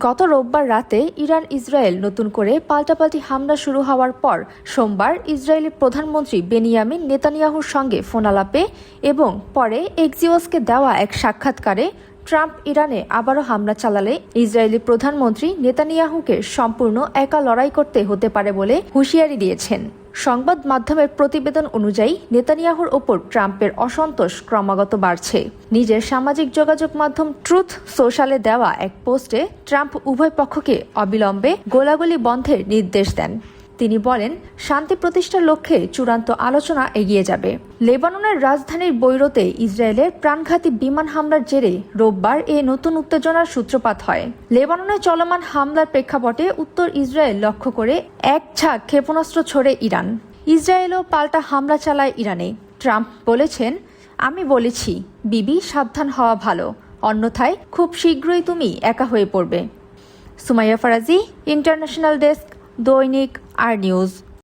গত রোববার রাতে ইরান ইসরায়েল নতুন করে পাল্টাপাল্টি হামলা শুরু হওয়ার পর সোমবার ইসরায়েলি প্রধানমন্ত্রী বেনিয়ামিন নেতানিয়াহুর সঙ্গে ফোনালাপে এবং পরে এক্সিওসকে দেওয়া এক সাক্ষাৎকারে ট্রাম্প ইরানে আবারও হামলা চালালে ইসরায়েলি প্রধানমন্ত্রী নেতানিয়াহুকে সম্পূর্ণ একা লড়াই করতে হতে পারে বলে হুঁশিয়ারি দিয়েছেন। সংবাদ মাধ্যমের প্রতিবেদন অনুযায়ী নেতানিয়াহুর ওপর ট্রাম্পের অসন্তোষ ক্রমাগত বাড়ছে। নিজের সামাজিক যোগাযোগ মাধ্যম ট্রুথ সোশ্যালে দেওয়া এক পোস্টে ট্রাম্প উভয় পক্ষকে অবিলম্বে গোলাগুলি বন্ধের নির্দেশ দেন। তিনি বলেন, শান্তি প্রতিষ্ঠার লক্ষ্যে চূড়ান্ত আলোচনা এগিয়ে যাবে। লেবাননের রাজধানীর বৈরুতে ইসরায়েলের প্রাণঘাতী বিমান হামলার জেরে রোববার এ নতুন উত্তেজনার সূত্রপাত হয়। লেবাননে চলমান হামলার প্রেক্ষাপটে উত্তর ইসরায়েল লক্ষ্য করে এক ঝাঁক ক্ষেপণাস্ত্র ছোড়ে ইরান। ইসরায়েলও পাল্টা হামলা চালায় ইরানে। ট্রাম্প বলেছেন, আমি বলেছি বিবি সাবধান হওয়া ভালো, অন্যথায় খুব শীঘ্রই তুমি একা হয়ে পড়বে। সুমাইয়া ফারাজি, ইন্টারন্যাশনাল ডেস্ক, দৈনিক আর নিউজ।